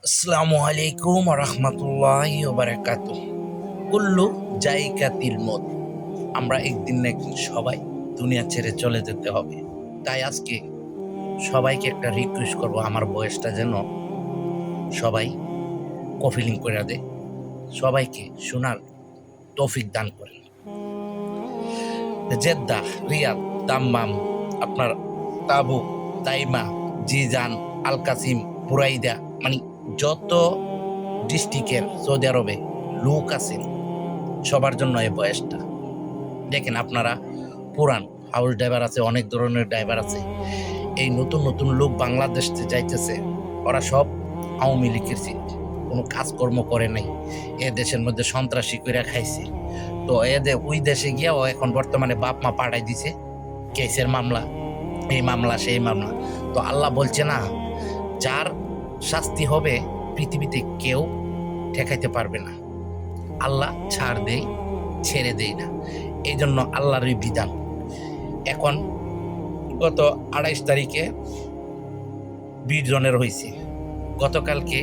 আসসালামু আলাইকুম রহমতুল্লাহি ওয়া বারাকাতুহু। কুল্লু জায়গাতিল মউত। আমরা একদিন না একদিন সবাই দুনিয়া ছেড়ে চলে যেতে হবে। তাই আজকে সবাইকে একটা রিকোয়েস্ট করব, আমার বয়সটা যেন সবাই কফিলিং করে দেয়, সবাইকে শোনার তৌফিক দান করেন। জেদ্দা, রিয়াদ, দাম্মাম, আপনার তাবুক, তাইমা, জিজান, আল কাসিম, বুরাইদা, মানে যত ডিস্ট্রিক্টের সৌদি আরবে লোক আছেন সবার জন্য এই বয়সটা। দেখেন আপনারা পুরান হাউস ড্রাইভার আছে, অনেক ধরনের ড্রাইভার আছে, এই নতুন নতুন লোক বাংলাদেশে যাইতেছে, ওরা সব আওয়ামী লীগের ছিল, কোনো কাজকর্ম করে নাই, এ দেশের মধ্যে সন্ত্রাসী করে খাইছে। তো এদের ওই দেশে গিয়া ও এখন বর্তমানে বাপ মা পাঠাই দিছে, কেসের মামলা, এই মামলা সেই মামলা। তো আল্লাহ বলছে না, যার শাস্তি হবে পৃথিবীতে কেউ ঠেকাইতে পারবে না। আল্লাহ ছাড় দেই, ছেড়ে দেই না, এই জন্য আল্লাহর এই বিধান। এখন গত 28 তারিখে 20 জনের হয়েছে, গতকালকে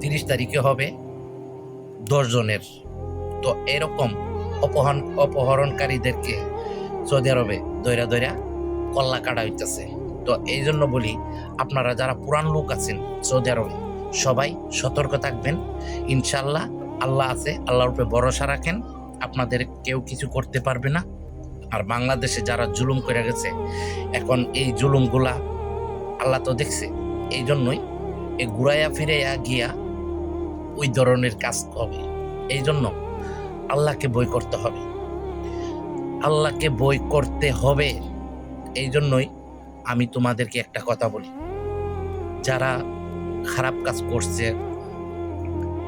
30 তারিখে হবে 10 জনের। তো এরকম অপহরণকারীদেরকে সৌদি আরবে দৈরা দৈরা কল্লা কাটা হইতেছে। তো এই জন্য বলি, আপনারা যারা পুরান লোক আছেন সৌদি আরবে সবাই সতর্ক থাকবেন। ইনশাল্লাহ আল্লাহ আছে, আল্লাহর উপরে ভরসা রাখেন, আপনাদের কেউ কিছু করতে পারবে না। আর বাংলাদেশে যারা জুলুম করে গেছে, এখন এই জুলুমগুলা আল্লাহ তো দেখছে, এই জন্যই এই ঘুরাইয়া ফিরাইয়া গিয়া ওই ধরনের কাজ হবে। এই জন্য আল্লাহকে বই করতে হবে, আল্লাহকে বই করতে হবে। এই জন্যই আমি তোমাদেরকে একটা কথা বলি, যারা খারাপ কাজ করছে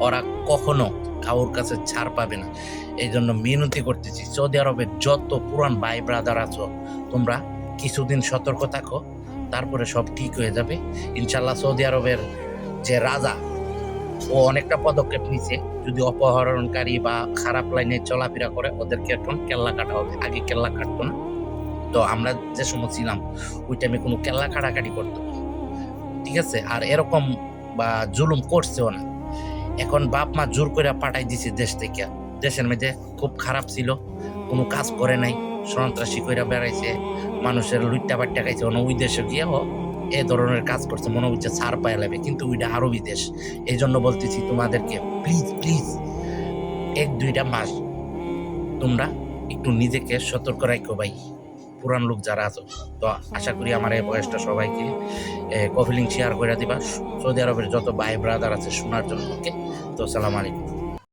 ওরা কখনো কারোর কাছে ছাড় পাবে না। এই জন্য মিনতি করতেছি, সৌদি আরবের যত পুরান ভাই ব্রাদার আছো, তোমরা কিছুদিন সতর্ক থাকো, তারপরে সব ঠিক হয়ে যাবে ইনশাল্লাহ। সৌদি আরবের যে রাজা, ও অনেকটা পদক্ষেপ নিছে, যদি অপহরণকারী বা খারাপ লাইনে চলাফেরা করে ওদেরকে এখন কেল্লা কাটা হবে, আগে কেল্লা কাটতো না। তো আমরা যে সময় ছিলাম ওই টাইমে কোনো কেল্লা কাটাকাটি করতো না, ঠিক আছে? আর এরকম বা জুলুম করছেও না। এখন বাপ মা জোর করে পাঠাই দিছে দেশ থেকে, দেশের মধ্যে খুব খারাপ ছিল, কোনো কাজ করে নাই, সন্ত্রাসী করে বেড়াইছে, মানুষের লুট্টা পাট্টা খাইছে। ওই দেশে গিয়েও এ ধরনের কাজ করছে, মনে হচ্ছে ছাড় পায়ে লাগবে, কিন্তু ওইটা আরবি দেশ। এই জন্য বলতেছি তোমাদেরকে, প্লিজ প্লিজ 1-2টা মাস তোমরা একটু নিজেকে সতর্ক রাখো ভাই, পুরান লোক যারা আছো। তো আশা করি আমার এই বয়সটা সবাইকে কফি লিঙ্ক শেয়ার করে দিবা, সৌদি আরবের যত ভাই ব্রাদার আছে শোনার জন্য। ওকে, তো সালাম আলাইকুম।